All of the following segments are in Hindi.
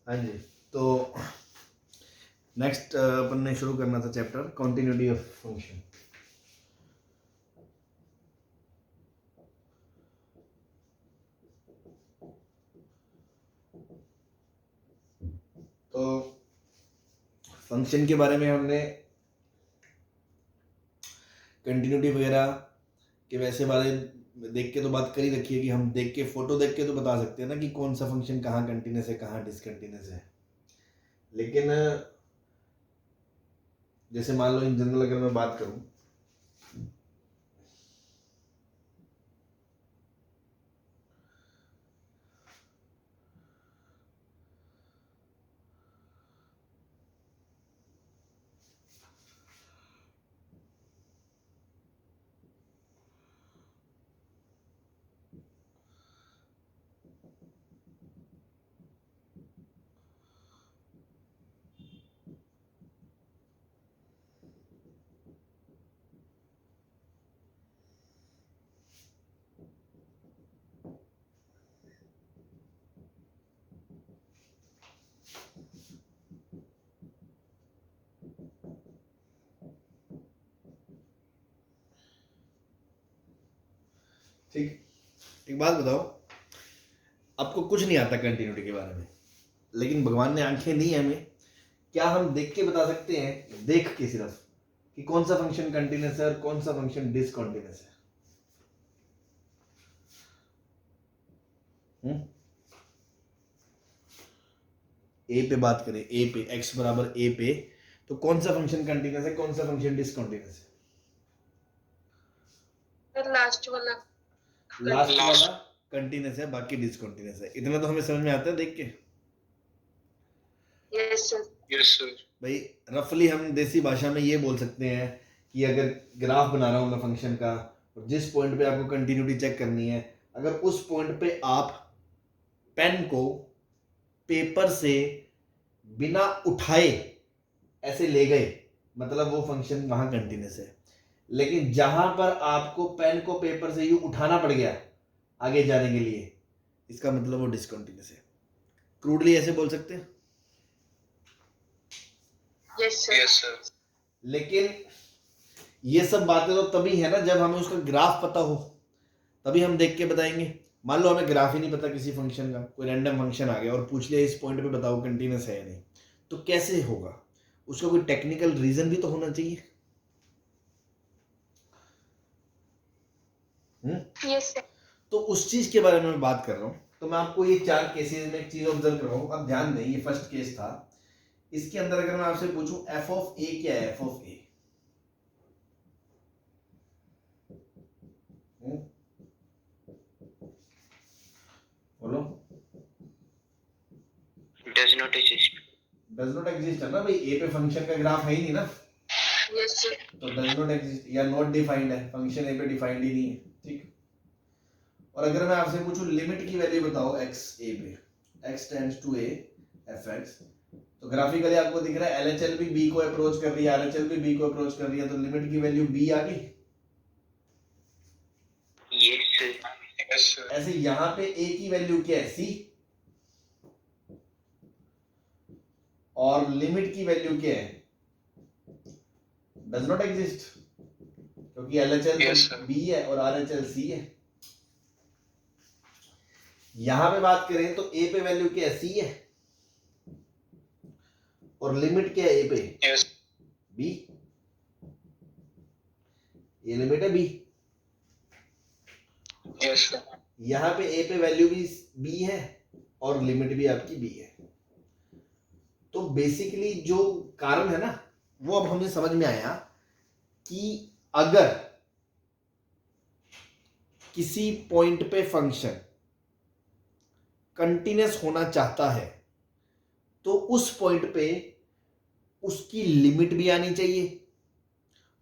हाँ जी। तो नेक्स्ट अपन ने शुरू करना था चैप्टर कॉन्टिन्यूटी ऑफ फंक्शन। तो फंक्शन के बारे में हमने कंटिन्यूटी वगैरह के वैसे बारे देख के तो बात कर ही रखी है कि हम देख के फोटो देख के तो बता सकते हैं ना कि कौन सा फंक्शन कहाँ कंटिन्यूस है कहाँ डिसकंटिन्यूस है। लेकिन जैसे मान लो इन जनरल अगर मैं बात करूं ठीक, एक बात बताओ, आपको कुछ नहीं आता कंटिन्यूटी के बारे में, लेकिन भगवान ने आंखें दी हमें, क्या हम देख के बता सकते हैं, देख के सिर्फ, कि कौन सा फंक्शन कंटिन्यूस है और कौन सा फंक्शन डिसकंटिन्यूस है? ए पे बात करें, ए पे x बराबर ए पे, तो कौन सा फंक्शन कंटिन्यूस है, कौन सा फंक्शन डिसकंटिन्यूस है? लास्ट वाला कंटिन्यूस है, बाकी डिसकंटिन्यूस है। इतना तो हमें समझ में आता है देख के। Yes sir. भाई रफली हम देसी भाषा में ये बोल सकते हैं कि अगर ग्राफ बना रहा हूं मैं फंक्शन का, और जिस पॉइंट पे आपको कंटिन्यूटी चेक करनी है, अगर उस पॉइंट पे आप पेन को पेपर से बिना उठाए ऐसे ले गए, मतलब वो फंक्शन वहां कंटिन्यूस है। लेकिन जहां पर आपको पेन को पेपर से यूं उठाना पड़ गया आगे जाने के लिए, इसका मतलब वो डिसकंटिन्यूस है। क्रूडली ऐसे बोल सकते हैं। Yes sir. लेकिन ये सब बातें तो तभी है ना जब हमें उसका ग्राफ पता हो, तभी हम देख के बताएंगे। मान लो हमें ग्राफ ही नहीं पता किसी फंक्शन का, कोई रैंडम फंक्शन आ गया और पूछ लिया इस पॉइंट पे बताओ कंटिन्यूस है या नहीं, तो कैसे होगा? उसका कोई टेक्निकल रीजन भी तो होना चाहिए। Yes sir. तो उस चीज के बारे में मैं बात कर रहा हूं। तो मैं आपको ये 4 केसेस में एक चीज ऑब्जर्व कर रहा हूं, अब ध्यान दें। ये फर्स्ट केस था, इसके अंदर अगर मैं आपसे पूछूं एफ ऑफ ए क्या है? एफ ऑफ ए बोलो। डज नॉट एग्जिस्ट है ना भाई, ए पे फंक्शन का ग्राफ है ही नहीं ना। Yes sir. तो डज नॉट एग्जिस्ट या नॉट डिफाइंड है, फंक्शन ए पे डिफाइंड ही नहीं है। ठीक। और अगर मैं आपसे पूछूं लिमिट की वैल्यू बताओ x a पे, x tends to a fx, तो ग्राफिकली आपको दिख रहा है LHL भी b को अप्रोच कर रही है, RHL भी b को अप्रोच कर रही है, तो लिमिट की वैल्यू b आ गई। Yes sir. ऐसे यहां पे a की वैल्यू क्या है? c, और लिमिट की वैल्यू क्या है? डज नॉट एग्जिस्ट, क्योंकि LHL b है और RHL c है। यहां पे बात करें तो a पे वैल्यू क्या है? c है, और लिमिट क्या है a पे? यस b, ये लिमिट है b। Yes sir. यहाँ पे a पे वैल्यू भी b है और लिमिट भी आपकी b है। तो बेसिकली जो कारण है ना, वो अब हमें समझ में आया कि अगर किसी पॉइंट पे फंक्शन कंटिन्यूस होना चाहता है, तो उस पॉइंट पे उसकी लिमिट भी आनी चाहिए,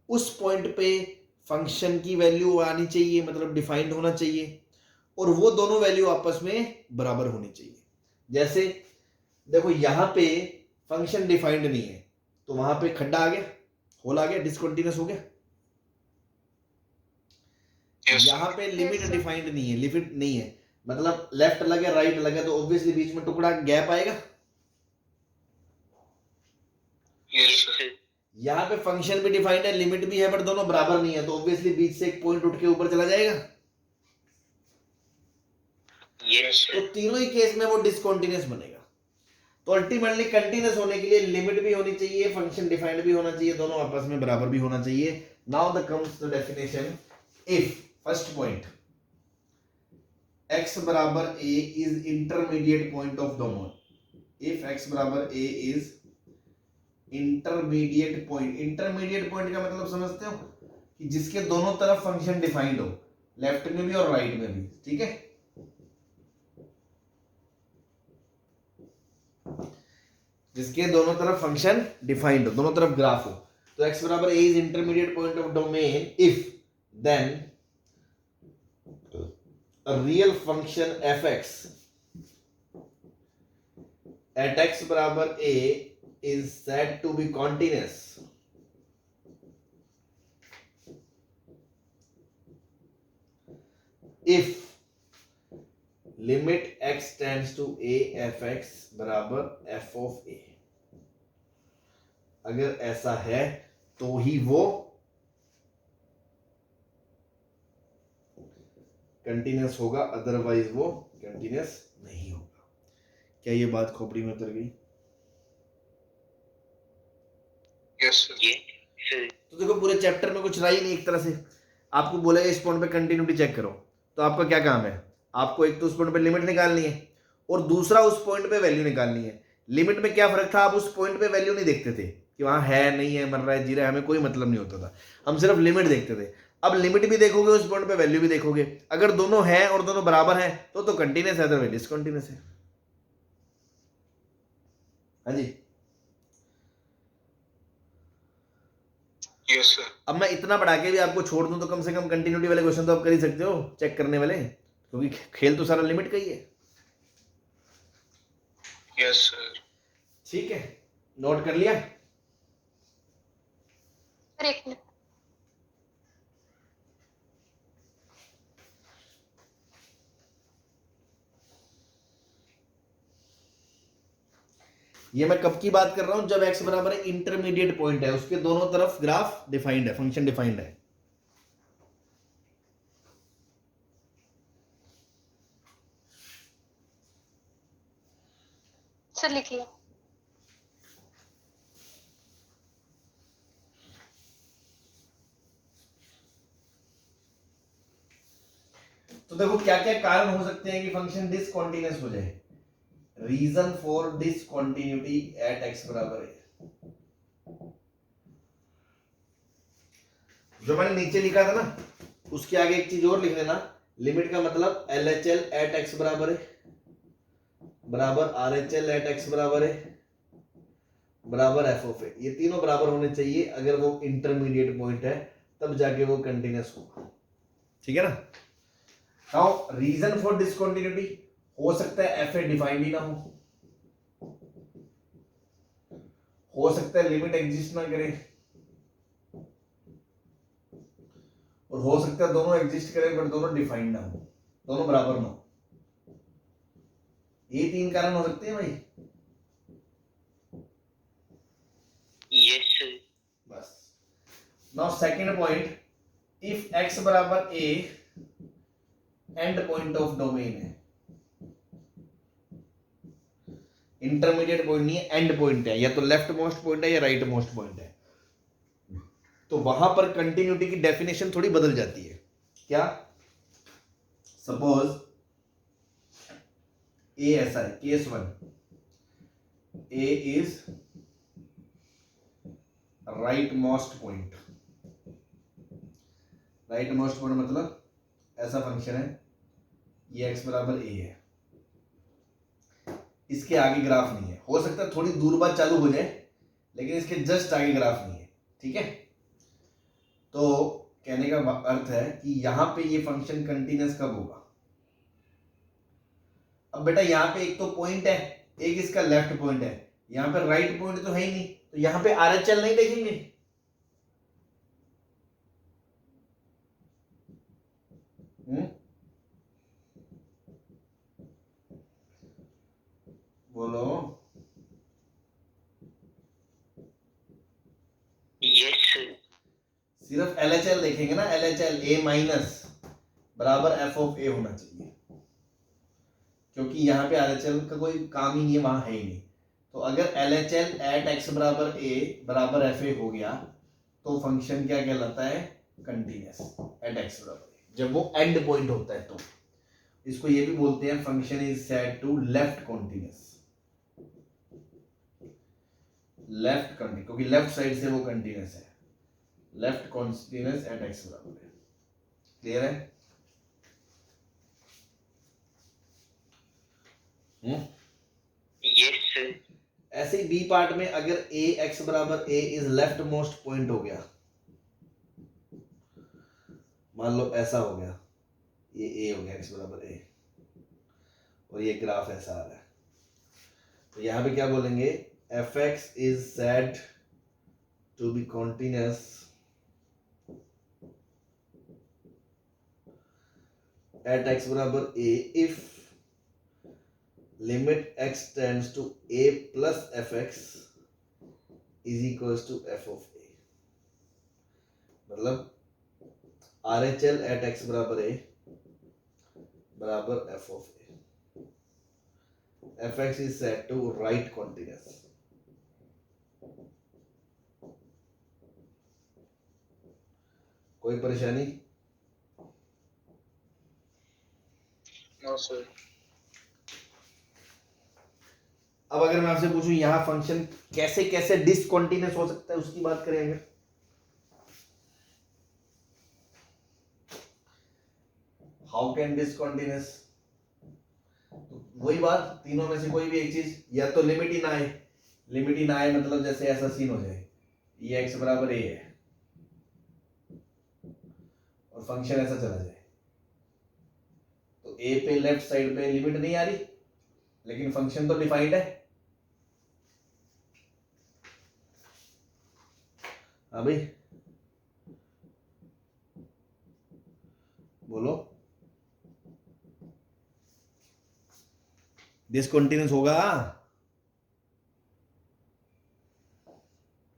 उस पॉइंट पे फंक्शन की वैल्यू आनी चाहिए, मतलब डिफाइंड होना चाहिए, और वो दोनों वैल्यू आपस में बराबर होनी चाहिए। जैसे देखो यहां पे फंक्शन डिफाइंड नहीं है, तो वहां पे खड्डा आ गया, होल आ गया, डिसकंटिन्यूस हो गया। यहां पे लिमिट डिफाइंड नहीं है, लिमिट नहीं है, मतलब लेफ्ट अलग है राइट अलग है, तो ऑब्वियसली बीच में टुकड़ा गैप आएगा। Yes, sir. यहाँ पे फंक्शन भी डिफाइंड है, लिमिट भी है, बट दोनों बराबर नहीं है, तो ऑब्वियसली बीच से एक पॉइंट उठ के ऊपर चला जाएगा। Yes, तो sir. तीनों ही केस में वो डिसकंटीन्यूअस बनेगा। तो अल्टीमेटली कंटीन्यूअस होने के लिए लिमिट भी होनी चाहिए, फंक्शन डिफाइंड भी होना चाहिए, दोनों आपस में बराबर भी होना चाहिए। Now the comes the definition. If first point x बराबर a is intermediate point of domain, if x बराबर a is intermediate point, intermediate point का मतलब समझते हो कि जिसके दोनों तरफ फंक्शन डिफाइंड हो, लेफ्ट में भी और राइट में भी, ठीक है। जिसके दोनों तरफ फंक्शन डिफाइंड हो, दोनों तरफ ग्राफ हो, तो x बराबर a is intermediate point of domain if then a real function fx at x बराबर a is said to be continuous if limit x tends to a fx बराबर f of a। अगर ऐसा है तो ही वो कंटिन्यूअस होगा, अदरवाइज वो कंटिन्यूअस नहीं होगा। क्या ये बात खोपड़ी में उतर गई? Yes, sir. Yes, तो देखो पूरे चैप्टर में कुछ रहा ही नहीं, एक तरह से आपको बोलेगा इस पॉइंट पे कंटिन्यूटी चेक करो, तो आपका क्या काम है? आपको एक तो उस पॉइंट पे लिमिट निकालनी है और दूसरा उस पॉइंट पे वैल्यू निकालनी है। लिमिट में क्या फर्क था? आप उस पॉइंट पे वैल्यू नहीं देखते थे कि वहां है नहीं है, मर रहा है जी रहा है, हमें कोई मतलब नहीं होता था, हम सिर्फ लिमिट देखते थे। अब लिमिट भी देखोगे, उस पॉइंट पे वैल्यू भी देखोगे, अगर दोनों है और दोनों बराबर है तो कंटिन्यूस है, अदरवाइज डिसकंटिन्यूअस है। हाँ जी। yes, sir. अब मैं इतना बढ़ा के भी आपको छोड़ दूं तो कम से कम कंटिन्यूटी वाले क्वेश्चन तो आप कर ही सकते हो चेक करने वाले, क्योंकि खेल तो सारा लिमिट का ही है। Yes, sir. ठीक है, नोट कर लिया? करेक्ट। ये मैं कब की बात कर रहा हूं? जब x बराबर इंटरमीडिएट पॉइंट है, उसके दोनों तरफ ग्राफ डिफाइंड है, फंक्शन डिफाइंड है। सर लिखिए। तो देखो क्या क्या कारण हो सकते हैं कि फंक्शन डिसकंटीन्यूअस हो जाए। Reason for discontinuity at x बराबर है, जो मैंने नीचे लिखा था ना, उसके आगे एक चीज और लिख लेना। लिमिट का मतलब LHL एट x बराबर है बराबर RHL एट x बराबर है बराबर f ऑफ a। ये तीनों बराबर होने चाहिए, अगर वो इंटरमीडिएट पॉइंट है तब जाके वो कंटिन्यूअस होगा, ठीक है ना। नाउ रीजन फॉर डिसकंटिन्यूटी, हो सकता है fa डिफाइंड ही ना हो सकता है लिमिट एग्जिस्ट ना करे, और हो सकता है दोनों एग्जिस्ट करें बट दोनों डिफाइंड ना हो, दोनों बराबर ना हो। ये तीन कारण हो सकते हैं भाई। Yes, sir. बस। Now second point, if x बराबर a and point of domain है, इंटरमीडिएट पॉइंट नहीं है, एंड पॉइंट है, या तो लेफ्ट मोस्ट पॉइंट है या राइट मोस्ट पॉइंट है, तो वहां पर कंटिन्यूटी की डेफिनेशन थोड़ी बदल जाती है। क्या? सपोज ए ऐसा है, case one, A is right most point. Right most point मतलब ऐसा फंक्शन है, ये x बराबर a है, इसके आगे ग्राफ नहीं है, हो सकता है थोड़ी दूर बाद चालू हो जाए लेकिन इसके जस्ट आगे ग्राफ नहीं है, ठीक है। तो कहने का अर्थ है कि यहां पे ये फंक्शन कंटिन्यूअस कब होगा? अब बेटा यहां पे एक तो पॉइंट है, एक इसका लेफ्ट पॉइंट है, यहां पे राइट पॉइंट तो है ही नहीं, तो यहां पे RHL नहीं देखेंगे। बोलो। सिर्फ LHL देखेंगे ना, LHL A माइनस बराबर f ऑफ a होना चाहिए, क्योंकि यहाँ पे RHL का कोई काम ही नहीं है, वहां है ही नहीं। तो अगर LHL एट x बराबर a बराबर fa हो गया तो फंक्शन क्या कहलाता है, कंटिन्यूअस एट x बराबर a, जब वो एंड पॉइंट होता है तो। इसको ये भी बोलते हैं function is said to left continuous, left continuous, क्योंकि लेफ्ट साइड से वो कंटिन्यूअस है, लेफ्ट कॉन्टिन्यूअस एट x बराबर है। क्लियर है? Yes sir. ऐसे ही बी पार्ट में अगर a x बराबर a is left most point हो गया, मान लो ऐसा हो गया, ये a हो गया x बराबर a, और ये ग्राफ ऐसा आ रहा है, तो यहां पे क्या बोलेंगे, fx is said to be continuous at x बराबर a if limit x tends to a plus fx is equals to f of a, मतलब RHL at x बराबर a बराबर f of a, fx is set to right continuous। कोई परेशानी? No sir. अब अगर मैं आपसे पूछूं यहाँ फंक्शन कैसे कैसे डिसकंटीन्यूअस हो सकता है, उसकी बात करेंगे। हाउ कैन डिसकंटीन्यूअस, वही बात, तीनों में से कोई भी एक चीज, या तो लिमिट ही ना आए, लिमिट ही ना आए मतलब जैसे ऐसा सीन हो जाए, ये x बराबर a है और फंक्शन ऐसा चला जाए, तो a पे लेफ्ट साइड पे लिमिट नहीं आ रही, लेकिन फंक्शन तो डिफाइंड है। हाँ भाई बोलो, डिसकंटीन्यूअस होगा?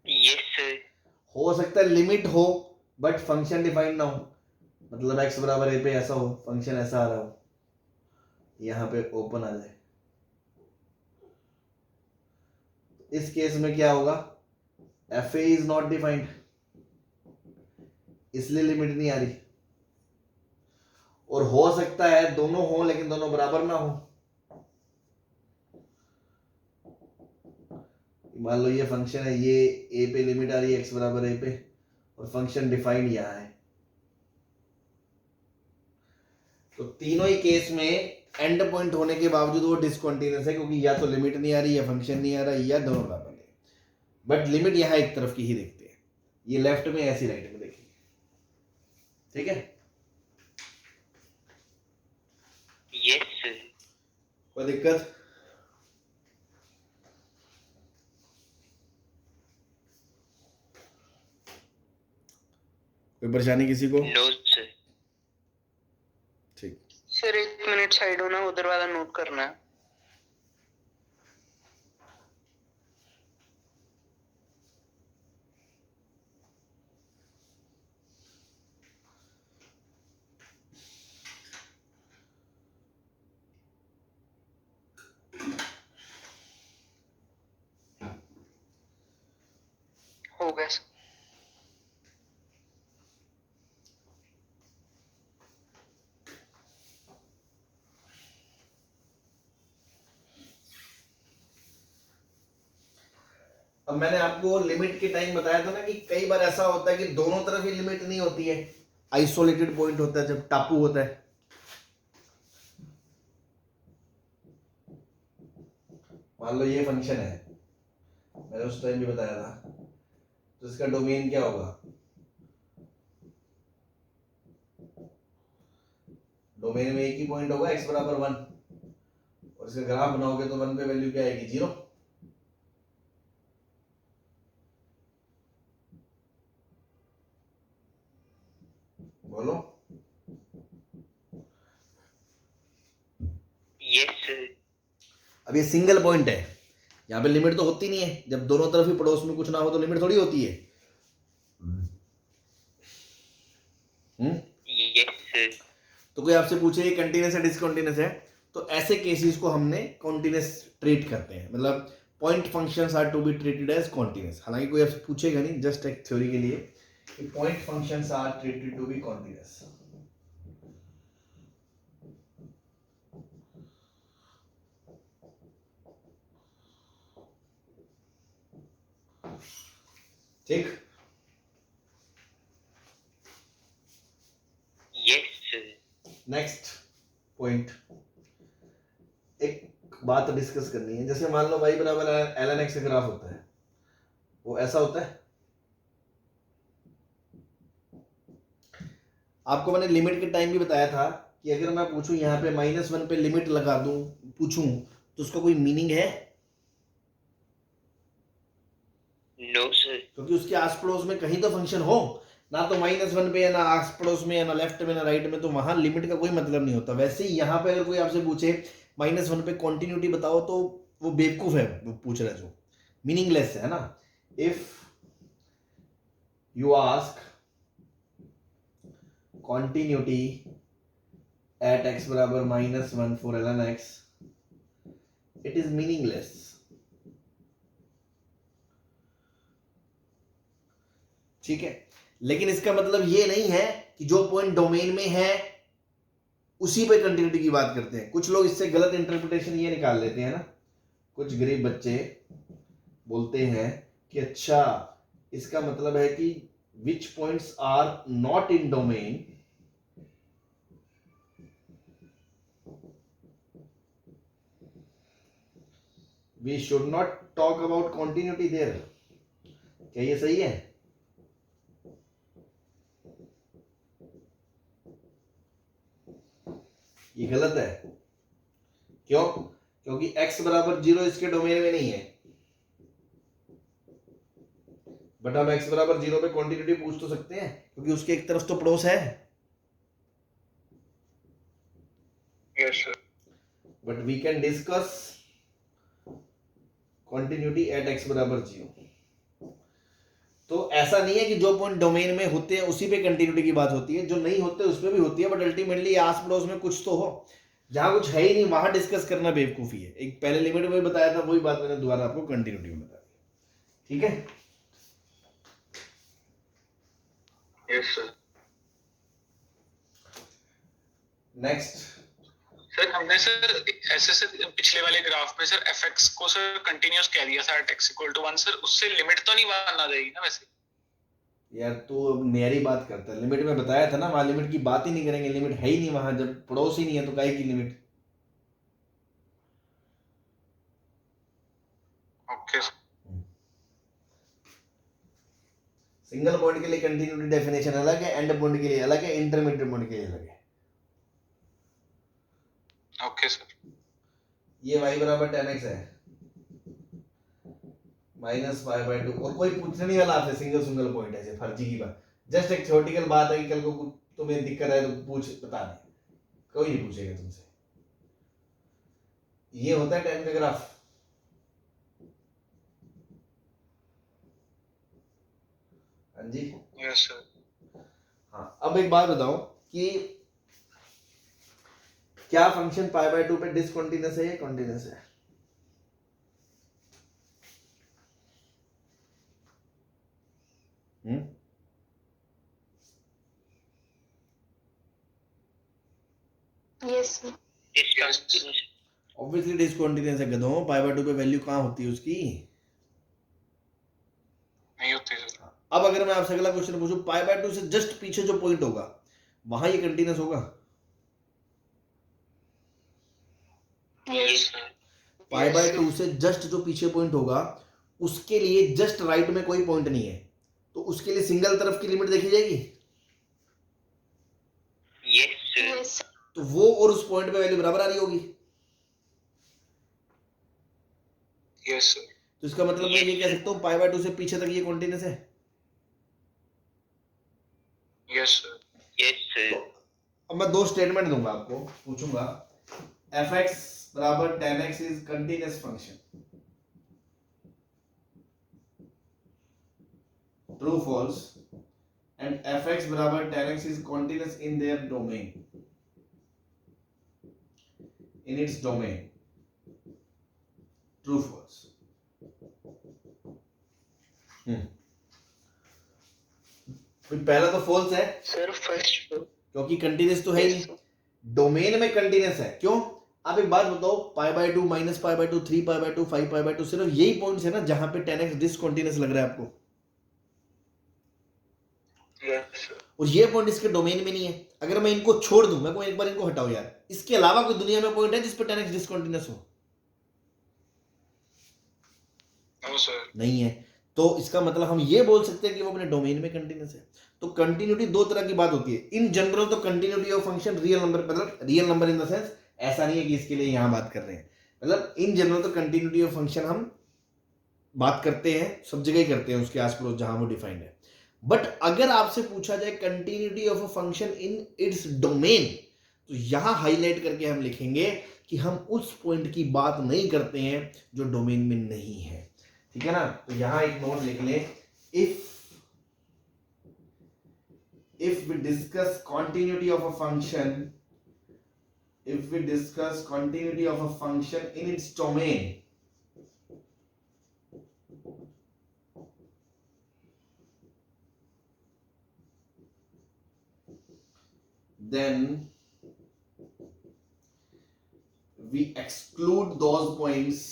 Yes sir. हो सकता है लिमिट हो बट फंक्शन डिफाइंड ना हो, मतलब x बराबर a पे ऐसा हो, फंक्शन ऐसा आ रहा हो, यहाँ पे ओपन आ जाए, इस केस में क्या होगा, fa इज नॉट डिफाइंड, इसलिए लिमिट नहीं आ रही। और हो सकता है दोनों हो लेकिन दोनों बराबर ना हो, मान लो ये फंक्शन है, ये a पे लिमिट आ रही है x बराबर a पे, और फंक्शन डिफाइंड यहां है, तो तीनों ही केस में एंड पॉइंट होने के बावजूद वो डिसकंटीन्यूअस है, क्योंकि या तो लिमिट नहीं आ रही या फंक्शन नहीं आ रहा या दोनों बराबर है, बट लिमिट यहां एक तरफ की ही देखते हैं, ये लेफ्ट में ऐसी राइट में देखिए। ठीक है? Yes sir. कोई दिक्कत? कोई परेशानी किसी को? No sir. ठीक, सर 1 मिनट साइड होना, उधर वाला नोट करना है। हो गया सर। अब मैंने आपको लिमिट के टाइम बताया था ना कि कई बार ऐसा होता है कि दोनों तरफ ही लिमिट नहीं होती है, आइसोलेटेड पॉइंट होता है, जब टापू होता है। मान लो ये फंक्शन है, मैंने उस टाइम भी बताया था, तो इसका डोमेन क्या होगा, डोमेन में एक ही पॉइंट होगा x बराबर 1, और इसका ग्राफ बनाओगे तो 1 पे वैल्यू क्या आएगी, 0। बोलो। Yes sir. अब ये सिंगल पॉइंट है, यहाँ पे लिमिट तो होती नहीं है, जब दोनों तरफ ही पड़ोस में कुछ ना हो तो लिमिट थोड़ी होती है। Yes sir. तो कोई आपसे पूछे ये कंटिन्यूस है डिसकंटिन्यूस है, तो ऐसे केसेस को हमने कॉन्टिन्यूस ट्रीट करते हैं, मतलब point functions are to be treated as continuous. हालांकि कोई आपसे पूछेगा नहीं, जस्ट एक थ्योरी के लिए कि point functions are treated to be continuous. ठीक, यस सर। नेक्स्ट पॉइंट, एक बात डिस्कस करनी है। जैसे मान लो y बराबर ln x का ग्राफ होता है, वो ऐसा होता है। आपको मैंने लिमिट के टाइम भी बताया था कि अगर मैं पूछूं यहाँ पे -1 पे लिमिट लगा दूं, पूछूं तो उसका कोई मीनिंग है? No sir. क्योंकि उसके आस पड़ोस में कहीं तो फंक्शन हो ना, तो -1 पे है ना आस पड़ोस में है ना लेफ्ट में ना राइट में, तो वहां लिमिट का कोई मतलब नहीं होता। वैसे ही यहाँ पे अगर कोई आपसे पूछे -1 पे कॉन्टिन्यूटी बताओ, तो वो बेवकूफ है, वो पूछ रहा है जो मीनिंगलेस है ना। If you ask continuity at x बराबर -1 for ln x, it is meaningless। ठीक है, लेकिन इसका मतलब ये नहीं है कि जो पॉइंट डोमेन में है उसी पे कंटिन्यूटी की बात करते हैं। कुछ लोग इससे गलत इंटरप्रिटेशन ये निकाल लेते हैं ना, कुछ गरीब बच्चे बोलते हैं कि अच्छा इसका मतलब है कि which points are not in domain we should not talk about continuity there। क्या ये सही है? ये गलत है। क्यों? क्योंकि x बराबर 0 इसके डोमेन में नहीं है, बट हम x बराबर 0 पे कॉन्टिन्यूटी पूछ तो सकते हैं, क्योंकि उसके एक तरफ तो पड़ोस है। Yes sir. But we can discuss continuity at x बराबर 0। तो ऐसा नहीं है कि जो पॉइंट डोमेन में होते हैं उसी पे कंटिन्यूटी की बात होती है, जो नहीं होते उस पर भी होती है, बट अल्टीमेटली आस पड़ोस में कुछ तो हो। जहां कुछ है ही नहीं वहां डिस्कस करना बेवकूफी है। एक पहले लिमिट में बताया था, वही बात मैंने दोबारा आपको कंटिन्यूटी में बता दी। ठीक है, यस सर। नेक्स्ट। सर हमने सर ऐसे से पिछले वाले ग्राफ में सर fx को सर कंटिन्यूस कह दिया था at x = 1 सर, उससे लिमिट तो नहीं माना जाएगी ना वैसे? यार तू अब नहरी बात करता है। लिमिट में बताया था ना, वहां लिमिट की बात ही नहीं करेंगे, लिमिट है ही नहीं वहां, जब पड़ोस ही नहीं है तो काहे की limit. Okay sir. Single point के लिए कंटिन्यूटी डेफिनेशन अलग है, एंड पॉइंट के लिए अलग है, इंटरमीडिएट पॉइंट के लिए अलग है। Okay sir. ये y बराबर 10x है -π/2, और कोई पूछने नहीं वाला आपसे सिंगल सिंगल पॉइंट ऐसे फर्जी की बात। जस्ट एक थ्योरेटिकल बात है कि कल को तुम्हें दिक्कत है तो पूछ, बता दे, कोई नहीं पूछेगा तुमसे। ये होता है 10 का ग्राफ। हाँ जी, यस सर। हाँ। अब एक बात बताओ कि क्या फंक्शन π/2 पे डिसकंटीन्यूअस है या कॉन्टिन्यूअस है? यस ऑब्वियसली डिसकंटीन्यूअस है गधों। π/2 पे वैल्यू कहाँ होती है उसकी? नहीं होती सर। अब अगर मैं आपसे अगला क्वेश्चन पूछूं, π/2 से जस्ट पीछे जो पॉइंट होगा वहां ये कंटिन्यूअस होगा? यस π/2 से जस्ट जो पीछे पॉइंट होगा उसके लिए जस्ट राइट में कोई पॉइंट नहीं है, तो उसके लिए सिंगल तरफ की लिमिट देखी जाएगी। यस तो वो और उस पॉइंट पे वैल्यू बराबर आ रही होगी। Yes sir. तो इसका मतलब मैं ये कह सकता हूँ π/2 से पीछे तक ये कॉन्टिन्यूअस है। Yes sir. यस तो अब मैं दो स्टेटमेंट दूंगा आपको, पूछूंगा fx बराबर 10x is continuous function, true false, and and fx बराबर tan x is continuous in their domain, in its domain. True false? पहला तो फॉल्स है सर फर्स्ट क्योंकि कंटिन्यूस तो है ही नहीं, डोमेन में कंटिन्यूस है। क्यों? आप एक बात बताओ, π/2 -π/2 3π/2 5π/2 सिर्फ यही पॉइंट्स है ना जहां पे tan x डिसकंटीन्यूअस लग रहा है आपको, और ये पॉइंट इसके डोमेन में नहीं है। अगर मैं इनको छोड़ दूं, मैं को एक बार इनको हटाओ यार, इसके अलावा कोई दुनिया में पॉइंट है जिस पे tan x डिसकंटीन्यूअस हो? No sir. नहीं है। तो इसका मतलब हम ये बोल सकते हैं कि वो अपने डोमेन में कंटिन्यूअस है। तो कंटिन्यूटी दो तरह की बात होती है। इन जनरल तो continuity of function real number, मतलब real number in the sense, ऐसा नहीं है कि इसके लिए यहां बात कर रहे हैं, मतलब इन जनरल तो कंटिन्यूटी ऑफ फंक्शन हम बात करते हैं, सब जगह ही करते हैं उसके आस पड़ोस जहां वो डिफाइंड है। बट अगर आपसे पूछा जाए continuity of a function in its domain, तो यहां हाईलाइट करके हम लिखेंगे कि हम उस पॉइंट की बात नहीं करते हैं जो डोमेन में नहीं है। ठीक है ना? तो यहां एक नोट लिख लें, if we discuss continuity of a function, if we discuss continuity of a function in its domain, then we exclude those points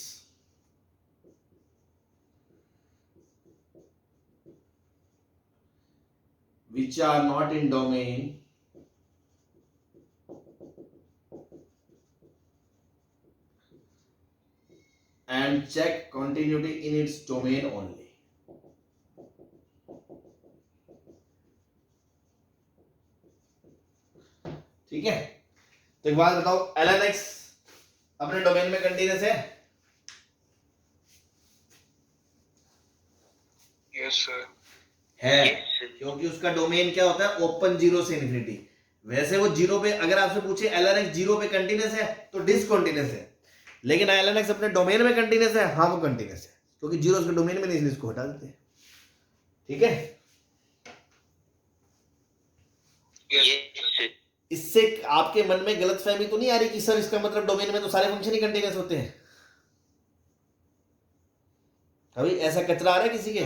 which are not in domain and check continuity in its domain only. ठीक है? तो एक बात बताओ, ln x अपने डोमेन में कंटिन्यूअस है? Yes sir. है, Yes, sir. क्योंकि उसका डोमेन क्या होता है? ओपन जीरो से इन्फिनिटी। वैसे वो जीरो पे, अगर आपसे पूछे ln x जीरो पे कंटिन्यूअस है तो डिसकंटिन्यूअस है, लेकिन ln x अपने डोमेन में कंटिन्यूअस है, हाँ वो कंटिन्यूअस है, क्योंकि जीरो उसके डोमेन में नहीं, इसलिए इसको हटा देते हैं। ठीक है? Yes, sir. इससे आपके मन में गलतफहमी तो नहीं आ रही कि सर इसका मतलब डोमेन में तो सारे फंक्शन ही कंटिन्यूअस होते हैं? अभी ऐसा कचरा आ रहा है किसी के?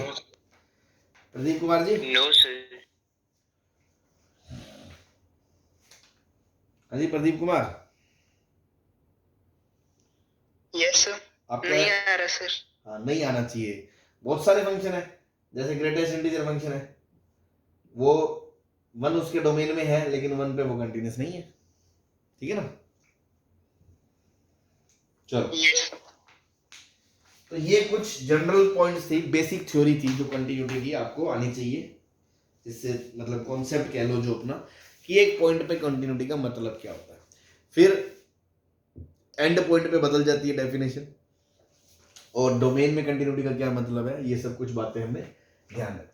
प्रदीप कुमार जी? No, sir. हाँ जी प्रदीप कुमार, Yes, sir. आपका नहीं आ रहा सर। हाँ, नहीं आना चाहिए। बहुत सारे फंक्शन है, जैसे ग्रेटेस्ट इंटीजर फंक्शन है, वो वन उसके डोमेन में है लेकिन वन पे वो कंटिन्यूअस नहीं है। ठीक है ना? चलो, Yes. तो ये कुछ जनरल पॉइंट्स थी, बेसिक थ्योरी थी जो कंटिन्यूटी की आपको आनी चाहिए, जिससे मतलब कॉन्सेप्ट कह लो जो अपना, कि एक पॉइंट पे कंटिन्यूटी का मतलब क्या होता है। फिर एंड पॉइंट पे बदल जाती है डेफिनेशन, और डोमेन में कंटिन्यूटी का क्या मतलब है, ये सब कुछ बातें हमें ध्यान रखनी है।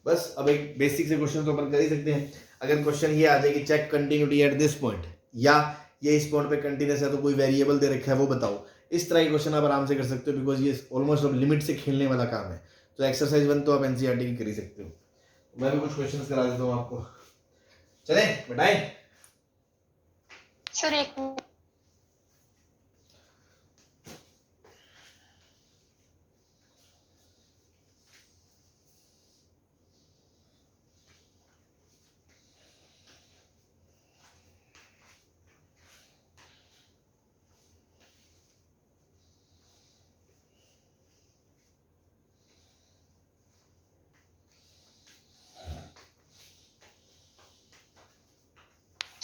बस अब एक बेसिक से क्वेश्चन तो अपन कर ही सकते हैं। अगर क्वेश्चन ये आ जाए कि check continuity at this point, या ये इस पॉइंट पे कंटिन्यूअस है तो कोई वेरिएबल दे रखा है वो बताओ, इस तरह के क्वेश्चन आप आराम से कर सकते हो, बिकॉज ये ऑलमोस्ट अब लिमिट से खेलने वाला काम है। तो एक्सरसाइज 1 तो आप एनसीईआरटी की कर ही सकते हो। मैं भी कुछ क्वेश्चन करा देता हूँ आपको। चले बताएं? सर एक मिनट।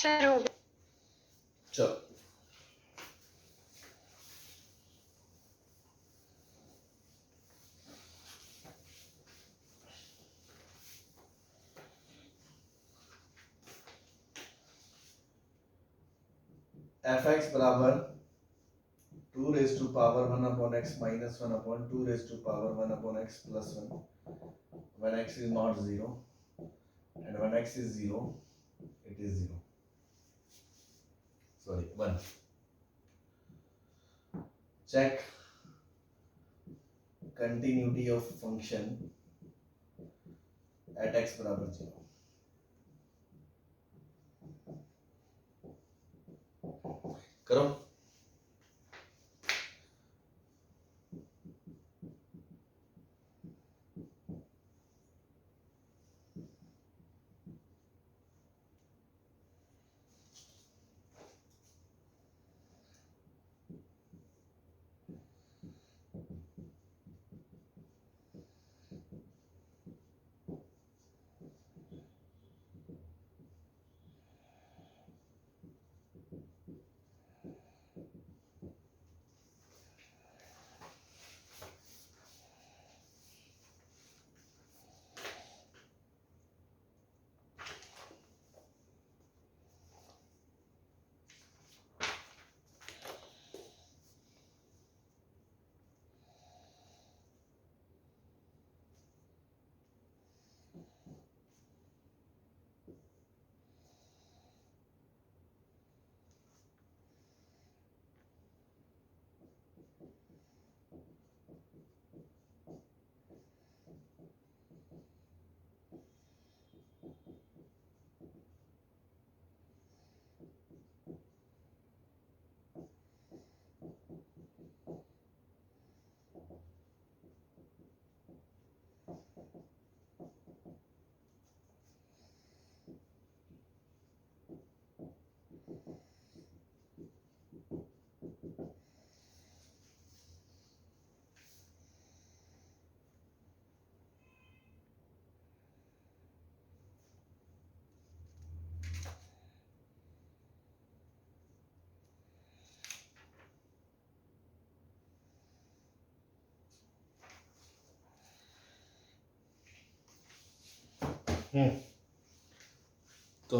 सर हो गया। चलो, एफ एक्स बराबर 2 raised to power 1 upon x minus 1 upon 2 raised to power 1 upon x plus 1 when x is not 0, and when x is 0 it is 0, sorry 1. Check continuity of function at x बराबर 0. करो। तो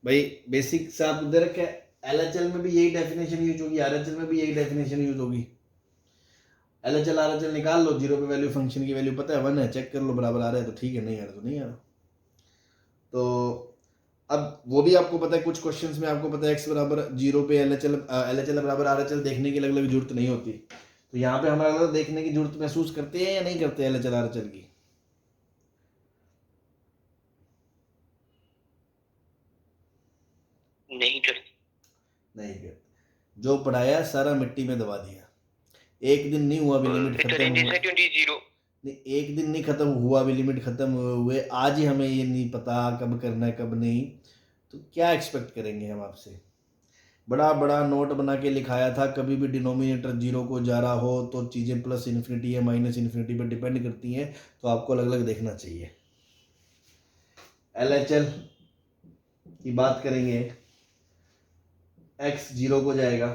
भाई बेसिक से आप उधर रखे, एलएचएल में भी यही डेफिनेशन यूज होगी, आरएचएल में भी यही डेफिनेशन यूज होगी। एलएचएल आरएचएल निकाल लो, जीरो पे वैल्यू, फंक्शन की वैल्यू पता है 1 है, चेक कर लो बराबर आ रहा है तो ठीक है, नहीं आ रहा तो नहीं आ रहा। तो अब वो भी आपको पता है, कुछ क्वेश्चंस में आपको पता है x बराबर 0 पे एलएचएल बराबर आरएचएल देखने की अलग अलग जरूरत नहीं होती। तो यहाँ पे हम अलग अलग देखने की जरूरत महसूस करते हैं या नहीं करते एलएचएल आरएचएल की? नहीं करते। नहीं करते। जो पढ़ाया सारा मिट्टी में दबा दिया। एक दिन नहीं हुआ अभी लिमिट खत्म हुआ, नहीं एक दिन नहीं खत्म हुआ अभी लिमिट खत्म हुए, आज ही हमें ये नहीं पता कब करना है कब नहीं, तो क्या एक्सपेक्ट करेंगे हम आपसे? बड़ा बड़ा नोट बना के लिखाया था, कभी भी डिनोमिनेटर जीरो को जा रहा हो तो चीज़ें प्लस इन्फिनिटी या माइनस इन्फिनिटी पर डिपेंड करती हैं, तो आपको अलग अलग देखना चाहिए। एलएचएल की बात करेंगे, x 0 को जाएगा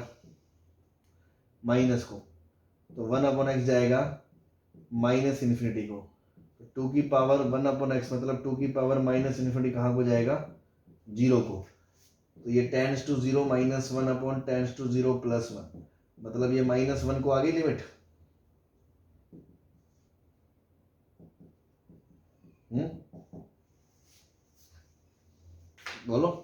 माइनस को, तो 1/x जाएगा माइनस इन्फिनिटी को, 2 की पावर 1/x मतलब 2 की पावर माइनस इन्फिनिटी कहाँ को जाएगा? 0 को। तो ये tends to 0 minus 1 tends to 0 plus 1, मतलब ये -1 को आ गई लिमिट। बोलो।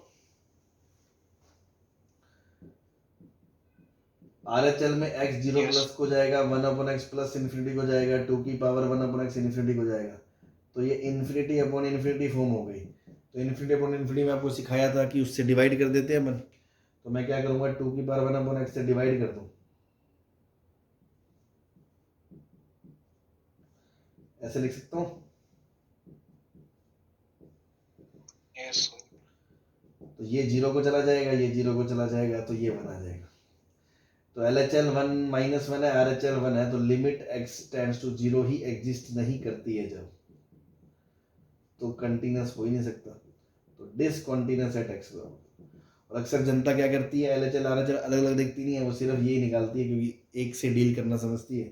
आरएचएल में x 0 Yes. प्लस को जाएगा 1/x प्लस इन्फिनिटी को जाएगा, 2 की पावर 1/x इन्फिनिटी को जाएगा, तो ये इन्फिनिटी अपॉन इन्फिनिटी फॉर्म हो गई। तो इन्फिनिटी अपॉन इन्फिनिटी में आपको सिखाया था कि उससे डिवाइड कर देते हैं अपन, तो मैं क्या करूंगा, 2 की पावर 1/x से डिवाइड कर दूं, ऐसे लिख सकता हूँ। Yes. तो ये 0 को चला जाएगा, ये 0 को चला जाएगा, तो ये 1 आ जाएगा। तो एलएचएल 1 -1 है, आरएचएल 1 है, तो लिमिट x टेंड्स टू 0 ही एग्जिस्ट नहीं करती है जब, तो कंटिन्यूस हो ही नहीं सकता, तो डिसकंटिन्यूस एट x बराबर। और अक्सर जनता क्या करती है, एलएचएल आरएचएल अलग अलग देखती नहीं है, वो सिर्फ यही निकालती है क्योंकि एक से डील करना समझती है,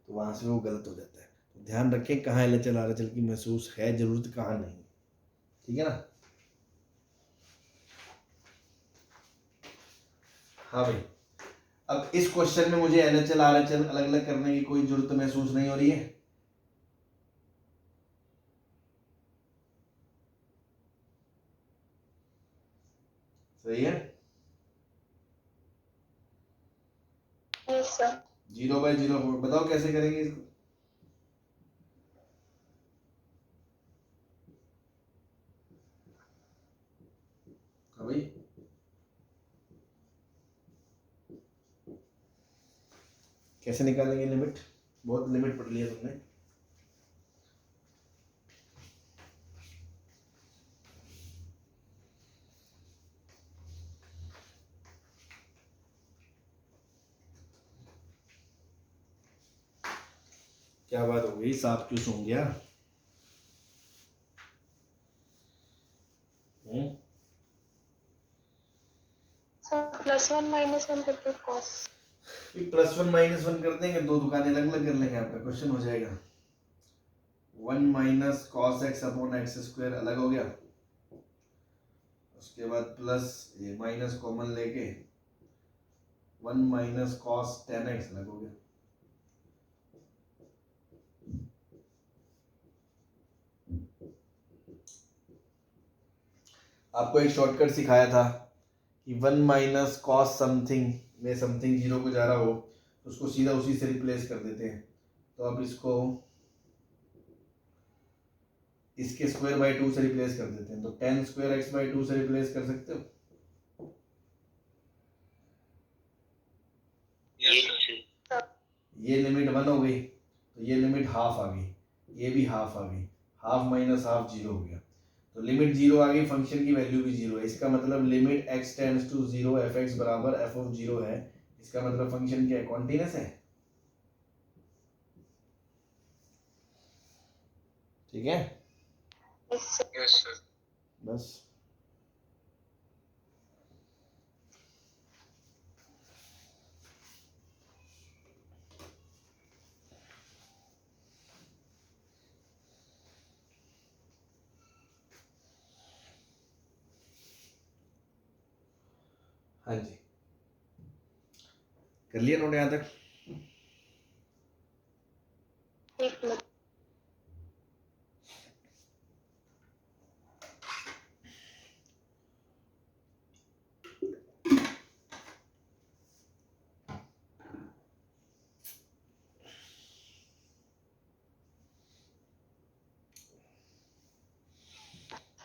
तो वहां से वो गलत हो जाता है। तो ध्यान रखें कहाँ एलएचएल आरएचएल की महसूस है जरूरत, कहाँ नहीं, ठीक है ना? हाँ भाई, अब इस क्वेश्चन में मुझे एलएचएल आरएचएल अलग अलग करने की कोई जरूरत महसूस नहीं हो रही है। सही है। Yes sir. 0/0 बताओ कैसे करेंगे इसको? हाँ भाई, कैसे निकालेंगे लिमिट? बहुत लिमिट पढ़ लिया तुमने। क्या बात हो गई, सांप क्यों सूंघ गया? सर +1 -1 करके cos +1 -1 कर देंगे, दो दुकानें अलग अलग कर लेंगे, आपका क्वेश्चन हो जाएगा। 1 minus cos x upon x square अलग हो गया, उसके बाद प्लस ये माइनस कॉमन लेके 1 माइनस कॉस टेन एक्स अलग हो गया। आपको एक शॉर्टकट सिखाया था कि 1 माइनस कॉस समथिंग में समथिंग जीरो को जा रहा हो तो उसको सीधा उसी से रिप्लेस कर देते हैं। तो आप इसको इसके स्क्वायर बाय 2 से रिप्लेस कर देते हैं, तो टेन स्क्वायर एक्स बाय 2 से रिप्लेस कर सकते हो। ये लिमिट 1 हो गई, तो ये लिमिट हाफ आ गई, ये भी हाफ आ गई, हाफ माइनस हाफ जीरो हो गया, तो लिमिट जीरो आ गई, फंक्शन की वैल्यू भी जीरो है। इसका मतलब limit x tends to zero f x बराबर एफ ऑफ जीरो है। इसका मतलब फंक्शन क्या है? कॉन्टिन्यूअस है। ठीक है, यस सर। बस। हाँ जी, कर लिया नोट यहाँ तक? 1 मिनट।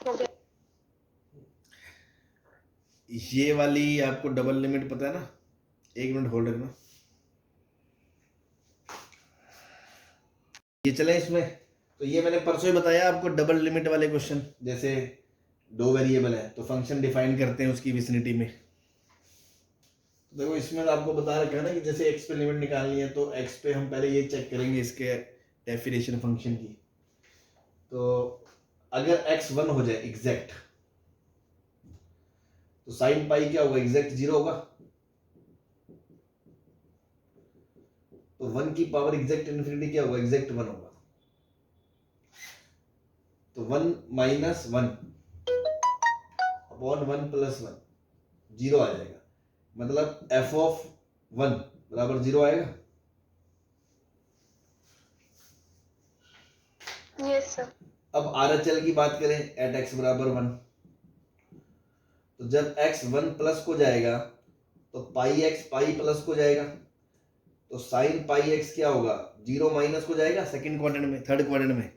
हो गया। ये वाली आपको डबल लिमिट पता है ना? 1 मिनट होल्ड रखना। ये चले इसमें, तो ये मैंने परसों ही बताया आपको, डबल लिमिट वाले क्वेश्चन, जैसे दो वेरिएबल है तो फंक्शन डिफाइन करते हैं उसकी विसिनिटी में। तो देखो इसमें आपको बता रखा है ना कि जैसे x पे लिमिट निकालनी है तो x पे हम पहले ये चेक करेंगे इसके डेफिनेशन फंक्शन की। तो अगर x 1 हो जाए एग्जैक्ट, तो साइन पाई क्या होगा? एग्जैक्ट जीरो होगा। तो 1 की पावर एग्जैक्ट इन्फिनिटी क्या होगा? एग्जैक्ट 1 होगा। तो 1 माइनस 1 अपॉन 1 प्लस 1 जीरो आ जाएगा, मतलब एफ ऑफ 1 बराबर जीरो आएगा। Yes sir. अब RHL की बात करें एट x बराबर 1, तो जब x 1 प्लस को जाएगा तो पाई x पाई प्लस को जाएगा, तो साइन पाई x क्या होगा? जीरो माइनस को जाएगा सेकंड क्वाड्रेंट में, थर्ड क्वाड्रेंट में।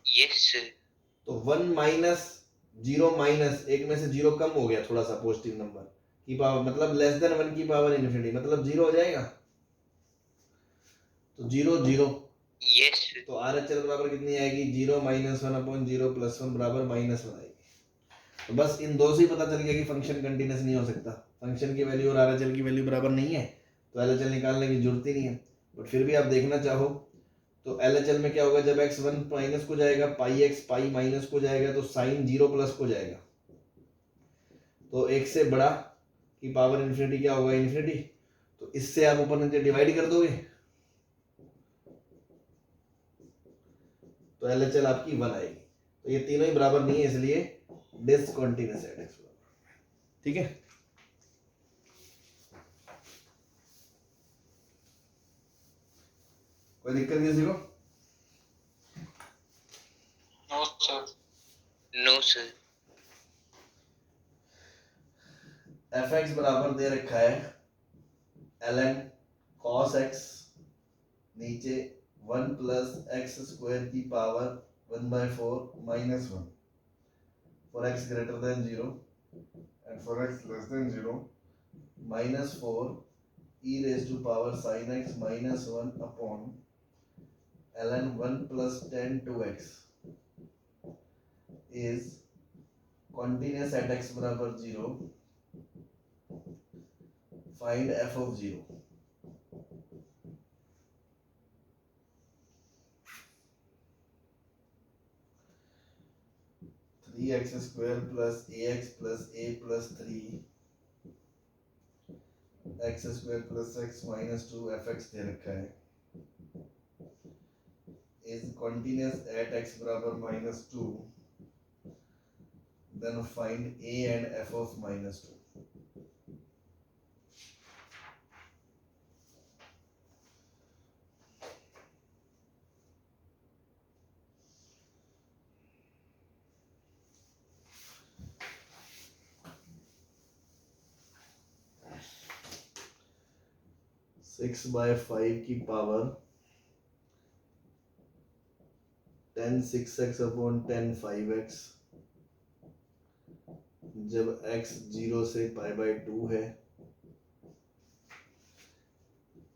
यस तो 1 माइनस जीरो माइनस एक में से जीरो कम हो गया थोड़ा सा, पॉजिटिव नंबर की पावर, मतलब लेस देन 1 की पावर इन्फिनिटी, मतलब जीरो हो जाएगा। तो जीरो जीरो, यस तो RHL बराबर कितनी आएगी? Zero minus 1 upon zero plus 1 बराबर -1 आएगी। तो बस इन दो से ही पता चल गया कि फंक्शन कंटिन्यूअस नहीं हो सकता। फंक्शन की वैल्यू और RHL की वैल्यू बराबर नहीं है, तो LHL निकालने की जरूरत ही नहीं है। बट फिर भी आप देखना चाहो तो LHL में क्या होगा? जब x 1 माइनस को जाएगा, पाई x पाई माइनस को जाएगा, तो साइन जीरो प्लस को जाएगा, तो एक से बड़ा की पावर इन्फिनिटी क्या होगा? इन्फिनिटी। तो इससे आप ऊपर नीचे डिवाइड कर दोगे तो LHL आपकी 1 आएगी। तो ये तीनों ही बराबर नहीं है, इसलिए डिसकंटीन्यूअस है x बराबर। ठीक है, कोई दिक्कत किसी को? No sir. No sir f x बराबर दे रखा है ln cos x, नीचे 1 प्लस एक्स स्क्वायर की power 1/4 minus 1 for x greater than 0 and for x less than 0 -4 e raised to power sin x minus 1 upon ln 1 plus tan 2x is continuous at x बराबर 0. Find f of 0. Three x square plus ax plus a plus 3 x square plus x minus 2 fx दे रखा है is continuous at x बराबर minus 2. Then find a and f of minus 2. Six by 5 की पावर 10 6x अपॉन 10 5x जब x 0 से पाई बाय 2 है,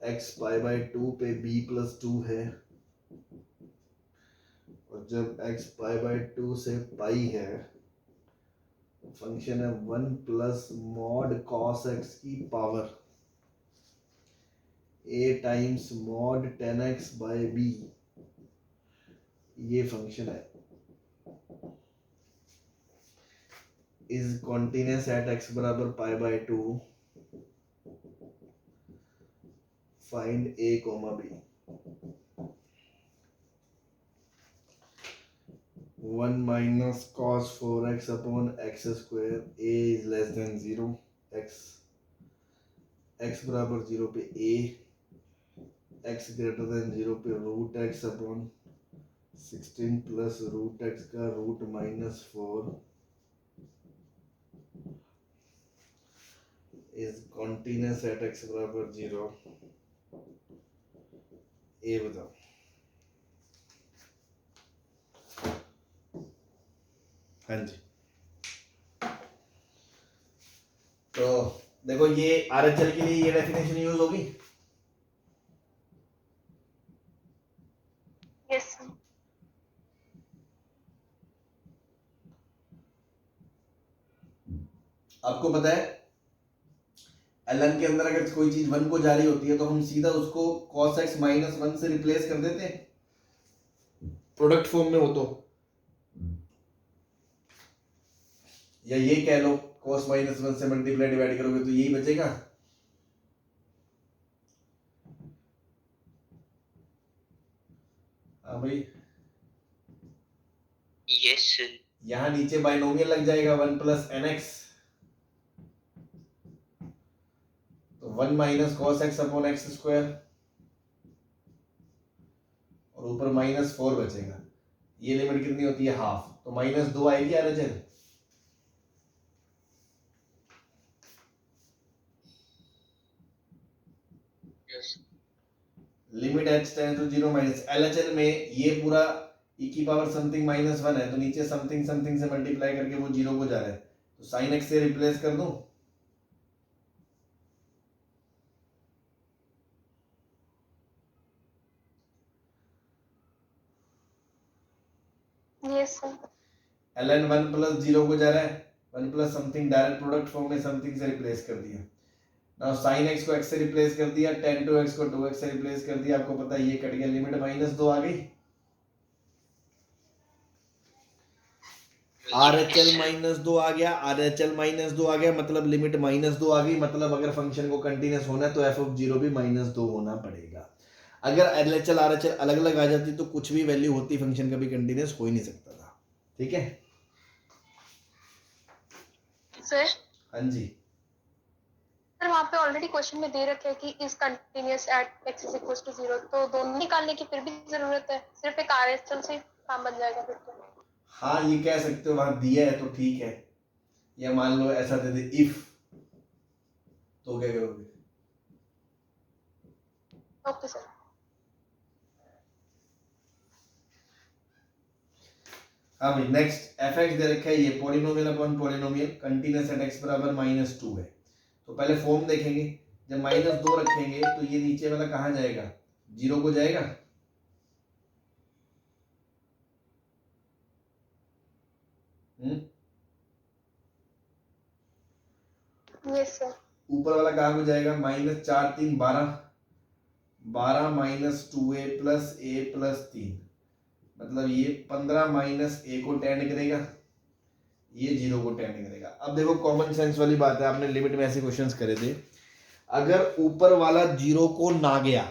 x पाई बाय 2 पे b प्लस 2 है, और जब x पाई बाय 2 से पाई है, फंक्शन है 1 प्लस मॉड cos x की power a times mod 10x by b, ये फंक्शन है, इज कॉन्टिन्यूस एट x बराबर pi by 2. Find a comma b. 1 minus cos 4x upon x square, a is less than 0, x बराबर 0 पे a, x greater than 0 पे root x upon 16 plus root x का root minus 4 is continuous at x बराबर 0. a बताओ. हाँ जी, तो देखो ये RHL के लिए ये डेफिनेशन यूज होगी. Yes, sir. आपको पता है ln के अंदर अगर कोई चीज 1 को जा रही होती है तो हम सीधा उसको cos x माइनस 1 से रिप्लेस कर देते हैं, प्रोडक्ट फॉर्म में हो तो, या ये कह लो cos माइनस 1 से मल्टीप्लाई डिवाइड करोगे तो यही बचेगा. हाँ भाई, Yes, sir. यहाँ नीचे बाइनोमियल लग जाएगा 1 प्लस nx, तो 1 minus cos x upon x square, और ऊपर माइनस 4 बचेगा. ये लिमिट कितनी होती है? हाफ, तो माइनस 2 आएगी RHL. Yes. Limit h tends to 0 minus LHL में ये पूरा e की पावर समथिंग माइनस 1 है, तो नीचे समथिंग समथिंग से मल्टीप्लाई करके वो 0 को जा रहा है, तो sin x से रिप्लेस कर दूं. Yes, sir. ln 1 प्लस 0 को जा रहा है, 1 plus something direct product form में समथिंग से रिप्लेस कर दिया. नाउ sin x को x से रिप्लेस कर दिया, tan 2x को 2x से रिप्लेस कर दिया. आपको पता है ये कट गया, लिमिट माइनस 2 आ गई. RHL माइनस 2 आ गया, RHL माइनस 2 आ गया, मतलब लिमिट माइनस 2 आ गई. मतलब अगर फंक्शन को कंटिन्यूस होना है तो f ऑफ 0 भी माइनस 2 होना पड़ेगा. अगर LHL RHL अलग अलग आ जाती तो कुछ भी वैल्यू होती, फंक्शन कभी कंटिन्यूस हो ही नहीं सकता था. ठीक है Sir, हाँ जी. सर वहाँ पे ऑलरेडी क्वेश्चन में दे रखे है कि is continuous at x is equal to 0, तो दोनों निकालने की फिर भी जरूरत है, सिर्फ एक RHL से काम बन जाएगा फिर तो. हाँ ये कह सकते हो, वहां दिया है तो ठीक है, या मान लो ऐसा दे दे इफ, तो क्या करोगे? Okay sir. हाँ भाई, नेक्स्ट fx दे रखा है, ये polynomial upon polynomial continuous at x बराबर -2 है. तो पहले फॉर्म देखेंगे. जब -2 रखेंगे तो ये नीचे वाला कहाँ जाएगा, 0 को जाएगा। Yes sir. ऊपर वाला कहाँ को जाएगा, -4 3 12, 12 -2a + a + 3, मतलब ये 15 - a को टेंड करेगा, ये 0 को टेंड करेगा। अब देखो कॉमन सेंस वाली बात है, आपने लिमिट में ऐसे क्वेश्चंस करे थे, अगर ऊपर वाला 0 को ना गया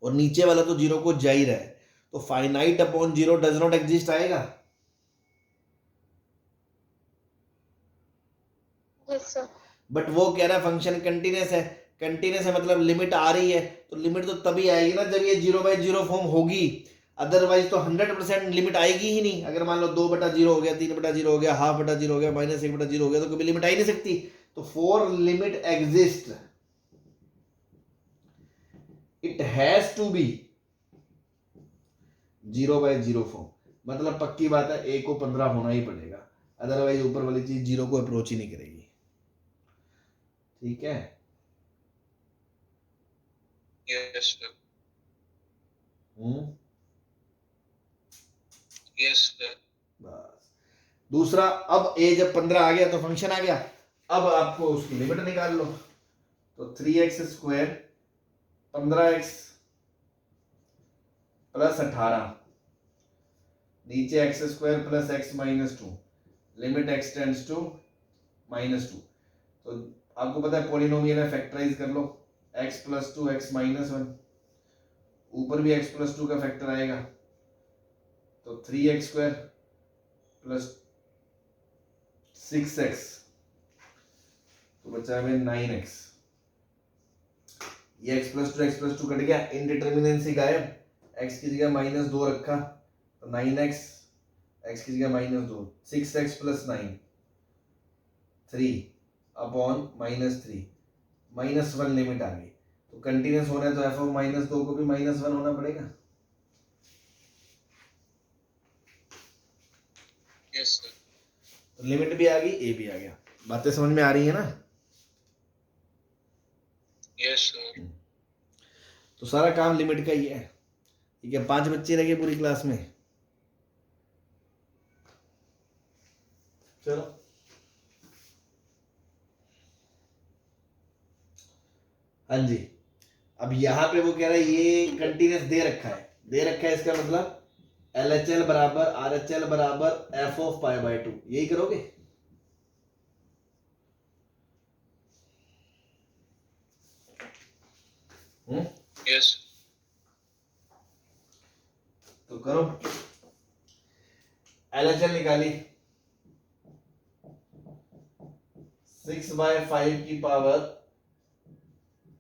और नीचे वाला तो 0 को जा ही रहा है, तो finite upon 0 does not exist आएगा। Yes sir. बट वो कह रहा है फंक्शन कंटिन्यूस है, कंटिन्यूस है मतलब लिमिट आ रही है, तो लिमिट तो तभी आएगी ना जब ये 0/0 फॉर्म होगी, अदरवाइज तो 100% लिमिट आएगी ही नहीं। अगर मान लो 2/0 हो गया, 3/0 हो गया, ½ हो गया, -1/0 हो गया, तो कभी लिमिट आ ही नहीं सकती। तो for limit exist it has to be 0/0 form, मतलब पक्की बात है a को 15 होना ही पड़ेगा, अदरवाइज ऊपर वाली चीज 0 को अप्रोच ही नहीं करेगी। ठीक है, यस सर। हम्म, यस सर। बस। दूसरा, अब a जब 15 आ गया तो फंक्शन आ गया, अब आपको उसकी लिमिट निकाल लो, तो 3x² 15x + 18 नीचे x² + x - 2 limit x tends to -2। तो आपको पता है पॉलिनोमियल है, फैक्टराइज कर लो, x + 2 x - 1, ऊपर भी x + 2 का फैक्टर आएगा, तो 3x² + 6x, तो बचा हमें 9x। ये x + 2 x + 2 कट गया, इनडिटर्मिनेंसी गायब, x की जगह -2 रखा तो 9x, x की जगह -2, 6x + 9 3 अपॉन -3, -1 लिमिट आ गई, तो कंटिन्यूस हो रहा है तो f of -2 को भी -1 होना पड़ेगा। Yes sir. तो लिमिट भी आ गई, a भी आ गया। बातें समझ में आ रही है ना। Yes sir. तो सारा काम लिमिट का ही है। ठीक है, 5 बच्चे रह गए पूरी क्लास में। चलो हाँ जी, अब यहाँ पे वो कह रहा है ये कंटिन्यूस दे रखा है, इसका मतलब LHL बराबर RHL बराबर f of π/2, यही करोगे। यस। तो करो, LHL निकाली 6/5 की पावर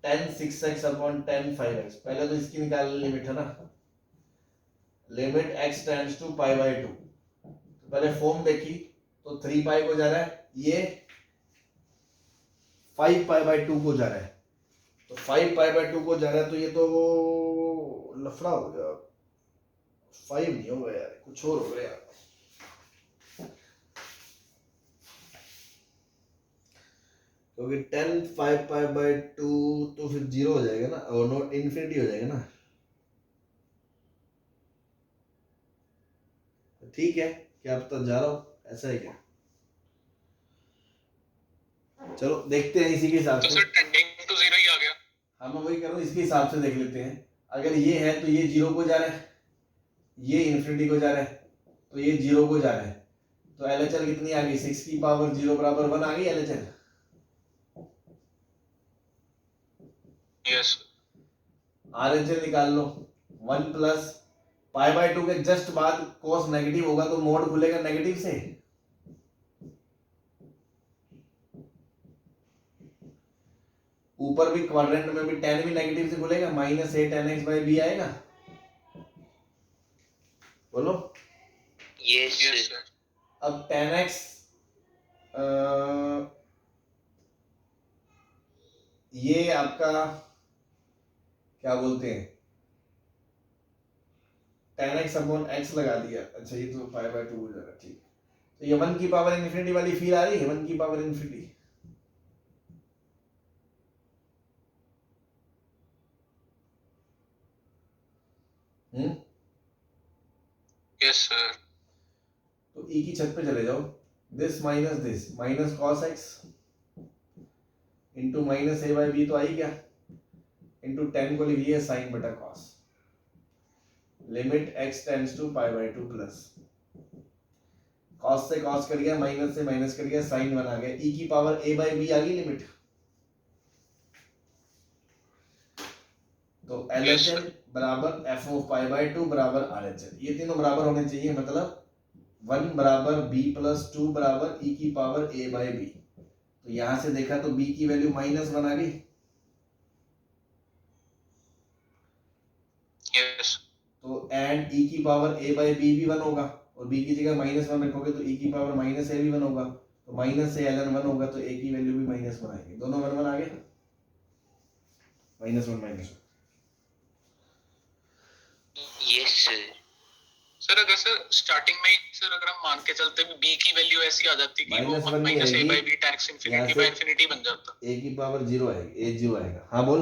10 6x अपॉन 10 5x। पहले तो इसकी निकाल लिमिट है ना, लिमिट x टेंड्स टू π/2। तो पहले फॉर्म देखी तो 3π को जा रहा है, ये 5π/2 को जा रहा है, तो 5π/2 को जा रहा है, तो ये तो लफड़ा हो गया, 5 नहीं होगा यार, कुछ और हो गया। क्योंकि 10 5π/2 तो फिर 0 हो जाएगा ना, और नॉट इन्फिनिटी हो जाएगा ना। ठीक है, क्या पता जा रहा हो, ऐसा है क्या। चलो देखते हैं इसी के हिसाब तो से। सर टेंडिंग टू 0 ही आ गया। हाँ मैं वही कर रहा हूँ, इसके हिसाब से देख लेते हैं। अगर ये है तो ये 0 को जा रहा है, ये इन्फिनिटी को जा रहा है, तो ये 0 को जा रहा है, तो LHL कितनी आ गई, 6 की पावर 0 बराबर 1 आ गई LHL। यस। RHL निकाल लो, 1 + π/2 के जस्ट बाद cos नेगेटिव होगा तो मोड खुलेगा नेगेटिव से, ऊपर भी क्वाड्रेंट में भी tan भी नेगेटिव से खुलेगा, -a tan x/b आएगा। बोलो। Yes yes sir. सर। अब tan x ये आपका क्या बोलते हैं, tan x अपॉन x लगा दिया। अच्छा ये तो π/2 हो जाएगा, ठीक। तो ये 1 की पावर इन्फिनिटी वाली फील आ रही है, 1 की पावर इन्फिनिटी। Yes sir. तो ई की छत पे चले जाओ, this minus cos x into minus a by b तो आई क्या, इंटू 10 को लिखिए साइन बटा cos, limit x tends to pi by 2 plus cos से कॉस कर गया, माइनस से माइनस कर गया, साइन 1 आ गया, ई की पावर a बाई बी आ गई लिमिट। तो LHL बराबर f ऑफ पाई बाई 2 बराबर RHL, ये तीनों बराबर होने चाहिए, मतलब 1 बराबर b प्लस 2 बराबर e की पावर a बाई बी। तो यहां से देखा तो b की वैल्यू -1 आ गई, यस। तो एंड e की पावर a बाई बी भी 1 होगा, और b की जगह -1 रखोगे तो e की पावर माइनस a भी 1 होगा, तो माइनस से ln 1 होगा, तो a की वैल्यू भी -1 आएगी, दोनों 1 1 आ गए, -1 यस सर। सर अगर सर स्टार्टिंग में ही सर अगर हम मान के चलते भी b की वैल्यू ऐसी आ जाती कि वो -1 नहीं माइनस a आएगी, बाई b टैक्स यहाँ इन्फिनिटी से बाई इन्फिनिटी बन जाता। a की पावर 0 आएगी, a 0 आएगा। हाँ बोल।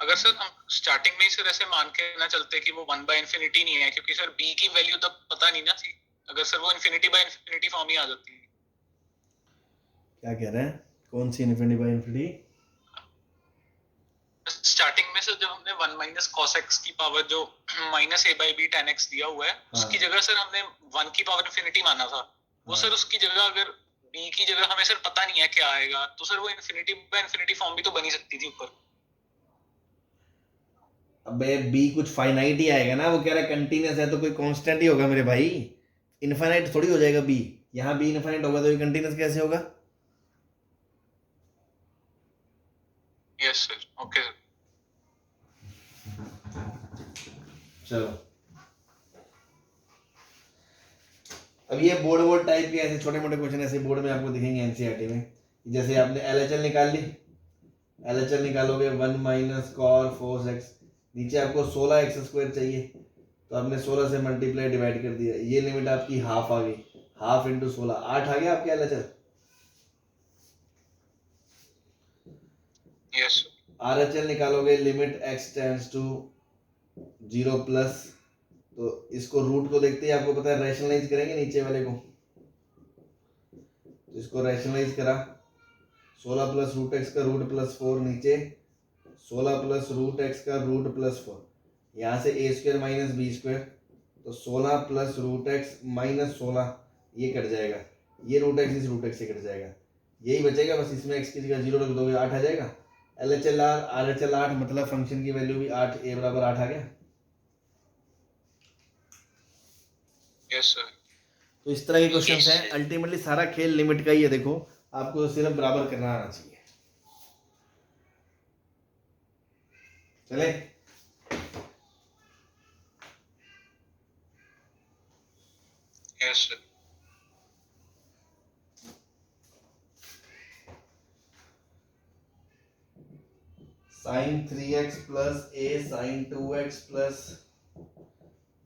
अगर सर हम स्टार्टिंग में ही सर ऐसे मान के ना चलते कि वो 1 बाई इन्फिनिटी नहीं है, क्योंकि सर b की वैल्यू तब पता नहीं ना थी, अगर सर वो इन्फिनिटी बाई इन्फिनिटी फॉर्म ही आ जाती। क्या कह रहे हैं, कौन सी इन्फिनिटी बाई इन्फिनिटी? स्टार्टिंग में सर जब हमने 1 माइनस cos x की पावर जो minus a by b tan x दिया हुआ है, उसकी जगह सर हमने 1 की पावर इन्फिनिटी माना था, वो सर उसकी जगह अगर b की जगह हमें सर पता नहीं है क्या आएगा, तो सर वो इन्फिनिटी बाई इन्फिनिटी फॉर्म भी तो बनी सकती थी ऊपर। अबे b कुछ फाइनाइट ही आएगा ना, वो कह रहा है कंटीन्यूअस है तो कोई कांस्टेंट ही होगा मेरे भाई, इनफाइनाइट थोड़ी हो जाएगा b, यहाँ b इनफाइनाइट होगा तो ये कंटीन्यूअस कैसे होगा? Yes sir, okay sir. चलो अब ये बोर्ड टाइप के ऐसे छोटे मोटे क्वेश्चन ऐसे बोर्ड में आपको दिखेंगे एनसीईआरटी में, जैसे आपने LHL निकाल ली, LHL निकालोगे 1 माइनस कॉर फोर्स एक्स, नीचे आपको 16x² चाहिए, तो आपने 16 से मल्टीप्लाई डिवाइड कर दिया, ये लिमिट आपकी हाफ आ गई, हाफ इंटू 16 8 आ गया आपके LHL। यस RHL निकालोगे limit x tends to 0 plus, तो इसको रूट को देखते ही आपको पता है रैशनलाइज करेंगे नीचे वाले को, तो इसको रैशनलाइज करा, 16 प्लस रूट एक्स का रूट प्लस 4, नीचे 16 प्लस रूट एक्स का रूट प्लस 4, यहाँ से a² माइनस b², तो 16 प्लस रूट एक्स माइनस 16 ये कट जाएगा, ये रूट एक्स इस रूट एक्स से कट जाएगा, यही बचेगा बस, इसमें x की जगह 0 रख दोगे 8 आ जाएगा, LHL RHL 8, मतलब फंक्शन की वैल्यू भी 8, a बराबर 8 आ गया। Yes sir. तो इस तरह के क्वेश्चन Yes, हैं, sir. अल्टीमेटली सारा खेल लिमिट का ही है, देखो आपको सिर्फ बराबर करना आना चाहिए। चले yes sir. Sine 3x plus a sine 2x plus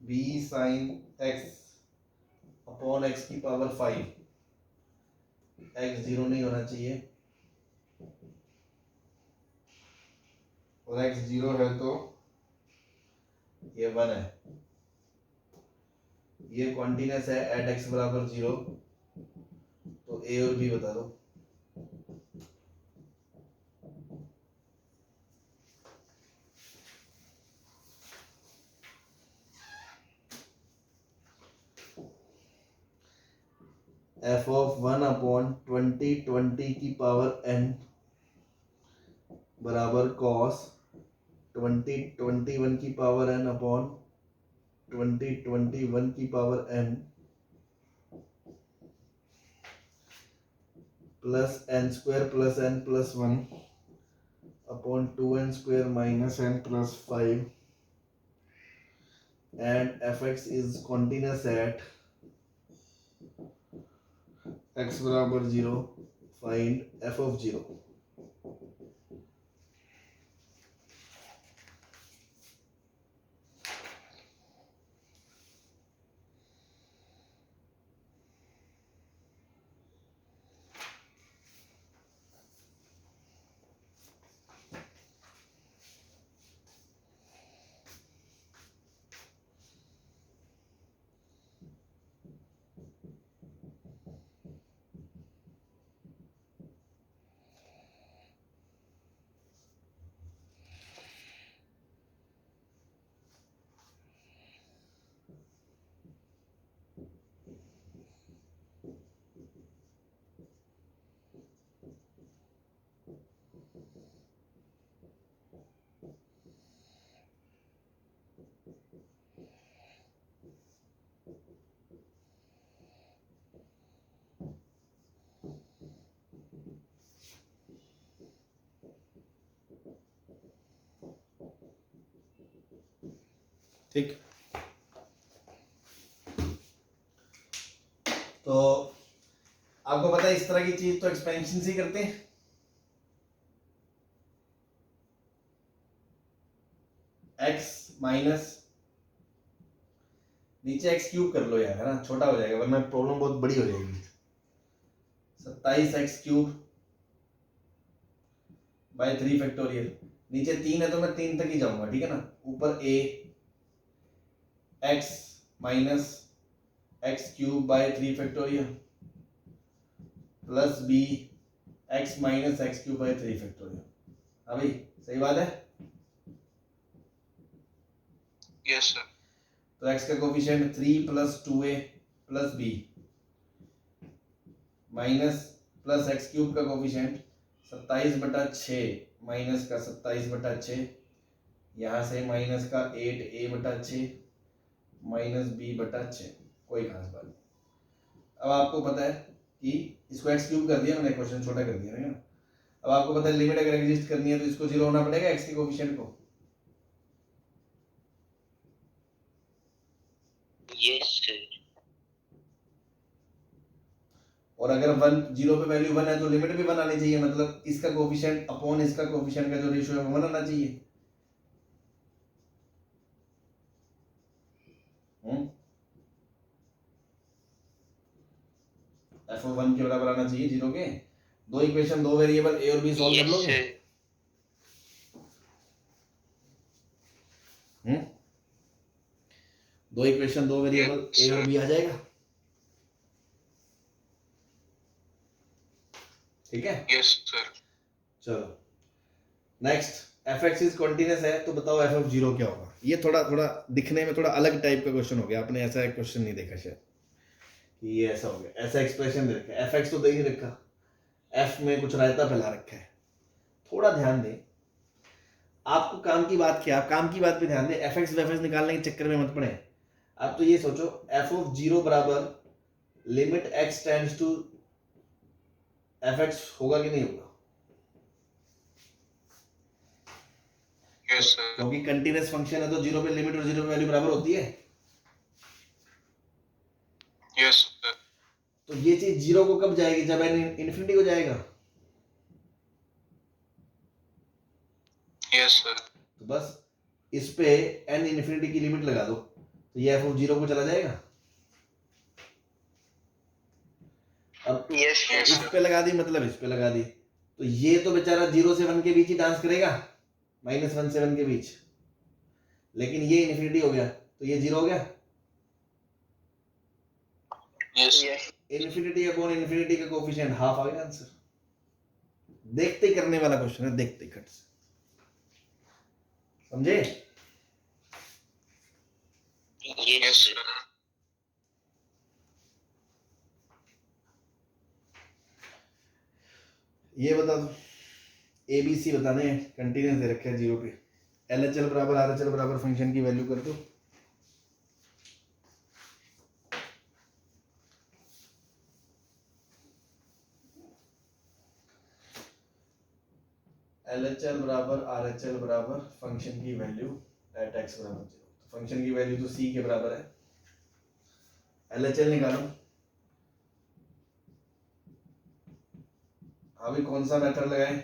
b sine x upon x की पावर 5, x 0 नहीं होना चाहिए, और x 0 है तो ये 1 है, ये कॉन्टिन्यूअस है एट x बराबर 0, तो a और b बता दो। f ऑफ 1 अपॉन 20 की पावर n बराबर cos 21 की पावर n अपॉन 21 की power n plus n² plus n plus 1 upon 2n² minus n plus 5, and fx is continuous at x बराबर 0, फाइंड f of 0। ठीक, तो आपको पता है इस तरह की चीज तो एक्सपेंशन से ही करते हैं। x माइनस नीचे x क्यूब कर लो यार, है ना, छोटा हो जाएगा वरना प्रॉब्लम बहुत बड़ी हो जाएगी। 27x क्यूब बाय 3 फैक्टोरियल, नीचे 3 है तो मैं 3 तक ही जाऊंगा, ठीक है ना। ऊपर a x minus x cube by 3 factorial plus b x minus x cube by 3 factorial. हाँ भाई सही बात है। Yes sir. तो x का coefficient 3 plus 2a plus b minus plus x cube का कोफिशिएंट 27/6 माइनस का 27/6, यहाँ से माइनस का 8a/6 माइनस b/6, कोई खास बात नहीं। अब आपको पता है कि इसको एक्स क्यूब कर दिया मैंने, क्वेश्चन छोटा कर दिया है ना। अब आपको पता है लिमिट अगर एग्जिस्ट करनी है तो इसको 0 होना पड़ेगा एक्स के कोफिशिएंट को। Yes sir. और अगर 1 0 पे वैल्यू 1 है तो लिमिट भी 1 आनी चाहिए, मतलब इसका कोफिशिएंट अपॉन इसका कोफिशिएंट का जो रेशियो है वो 1 आना चाहिए। f(1) के बराबर आना चाहिए 0 के। दो इक्वेशन, दो वेरिएबल a और b सॉल्व कर यस लोगे। सर। दो इक्वेशन, दो वेरिएबल a और b आ जाएगा, ठीक है। Yes sir. चलो नेक्स्ट, fx इज कॉन्टिन्यूअस है तो बताओ f ऑफ 0 क्या होगा। ये थोड़ा थोड़ा दिखने में थोड़ा अलग टाइप का क्वेश्चन हो गया, आपने ऐसा एक क्वेश्चन नहीं देखा शायद कि ये ऐसा हो गया, ऐसा एक्सप्रेशन दे रखा है, fx तो दे ही रखा, f में कुछ रायता फैला रखा है। थोड़ा ध्यान दें, आपको काम की बात क्या, आप काम की बात पे ध्यान दें, fx fx निकालने के चक्कर में मत पड़े। आप तो ये सोचो f ऑफ 0 बराबर limit x tends to fx होगा कि नहीं होगा, यस सर। क्योंकि कंटीन्यूअस फंक्शन है तो 0 पे लिमिट और 0 पे वैल्यू बराबर होती है। Yes sir. तो ये चीज 0 को कब जाएगी, जब n इन्फिनिटी को जाएगा। Yes sir. तो बस इस पे n इन्फिनिटी की लिमिट लगा दो तो ये f ऑफ 0 को चला जाएगा। अब यस इस पे लगा दी मतलब इस पे लगा दी, तो ये तो बेचारा 0 से 1 के बीच ही डांस करेगा, -1 से 1 के बीच, लेकिन ये इन्फिनिटी हो गया तो ये 0 हो गया। यस। इन्फिनिटी अपॉन इन्फिनिटी का कोफिशिएंट हाफ आ गया आंसर। देखते ही करने वाला क्वेश्चन है, देखते ही खट से, समझे। Yes sir. ये बता दो, ABC बताने हैं, कंटीन्यूअस दे रखे हैं 0 पे, LHL बराबर RHL बराबर फंक्शन की वैल्यू कर दो। LHL बराबर RHL बराबर फंक्शन की वैल्यू एट x बराबर 0, तो फंक्शन की वैल्यू तो c के बराबर है, LHL निकालो। अभी कौन सा मेथड लगाएं,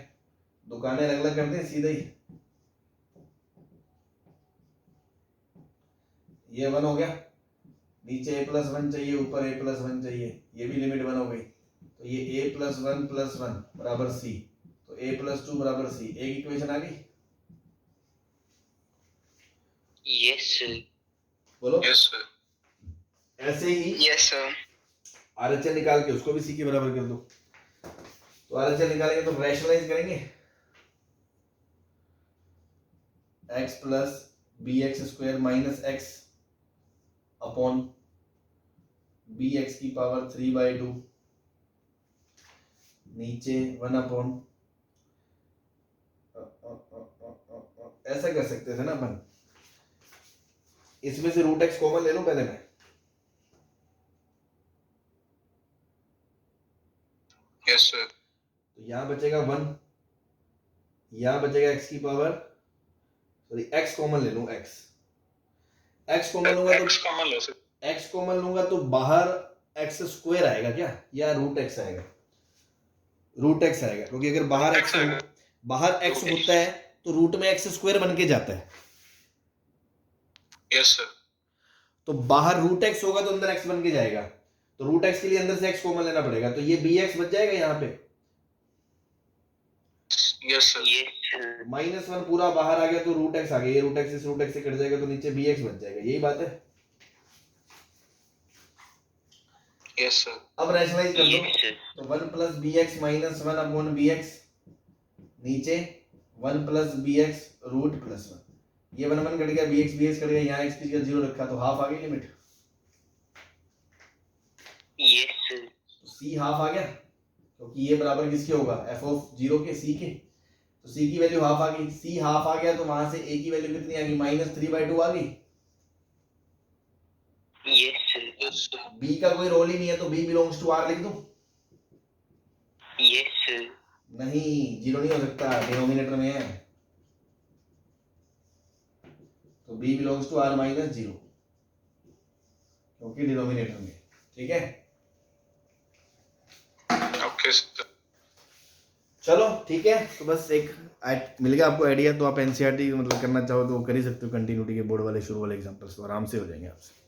दुकानें अलग अलग करते हैं सीधे ही। ये 1 हो गया, नीचे a+1 चाहिए, ऊपर a+1 चाहिए, ये भी लिमिट 1 हो गई, तो ये a+1+1 बराबर c, तो a+2 बराबर c, एक इक्वेशन आ गई। Yes sir. बोलो। Yes sir. ऐसे ही यस सर। RHL निकाल के उसको भी c के बराबर कर दो, तो RHL निकालेंगे तो रैशनलाइज करेंगे, x plus bx² minus x upon bx की पावर 3/2, नीचे 1 अपॉन, ऐसा कर सकते थे ना अपन, इसमें से √x कॉमन ले लो पहले मैं, यस सर। तो यहाँ बचेगा 1, यहाँ बचेगा x की पावर, सॉरी x कॉमन ले लूँ x, x कॉमन लूंगा तो x कॉमन लो सर। x कॉमन लूंगा तो बाहर x स्क्वायर आएगा क्या या रूट x आएगा? रूट x आएगा, क्योंकि अगर बाहर X आएगा। बाहर x Root x। होता है तो रूट में x स्क्वायर बन के जाता है। Yes sir. तो बाहर रूट x होगा तो अंदर x बन के जाएगा, तो रूट x के लिए अंदर से x कॉमन लेना पड़ेगा, तो ये bx बच जाएगा यहाँ पे। Yes sir. yes -1 पूरा बाहर आ गया तो रूट x आ गया, ये रूट x से कट जाएगा तो नीचे bx बच जाएगा, यही बात है। Yes sir. अब रैशनलाइज कर दो, yes तो 1 plus b x minus 1 upon b x, नीचे 1 plus b x root plus 1, ये 1 1 कट गया, बी एक्स कट गया, यहाँ एक्स की जगह 0 रखा तो हाफ आ गई लिमिट, yes तो सी हाफ आ गया, क्योंकि ये बराबर किसके होगा, एफ ऑफ 0 के, सी के, तो सी की वैल्यू हाफ आ गई, सी हाफ आ गया तो वहां से ए की वैल्यू कितनी आ गई, -3/2 आ गई। yes बी का कोई रोल ही नहीं है तो बी बिलोंग्स टू आर लिख दूं? yes नहीं, 0 नहीं हो सकता, डिनोमिनेटर में है, तो b belongs to r minus 0, क्योंकि डिनोमिनेटर में, ठीक है। Okay sir. चलो ठीक है, तो बस एक मिल गया आपको आइडिया, तो आप एनसीईआरटी मतलब करना चाहो तो कर ही सकते हो, कंटिन्यूटी के बोर्ड वाले शुरू वाले एग्जांपल्स तो आराम से हो जाएंगे आपसे।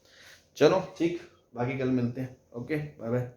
चलो ठीक, बाकी कल मिलते हैं, ओके बाय बाय।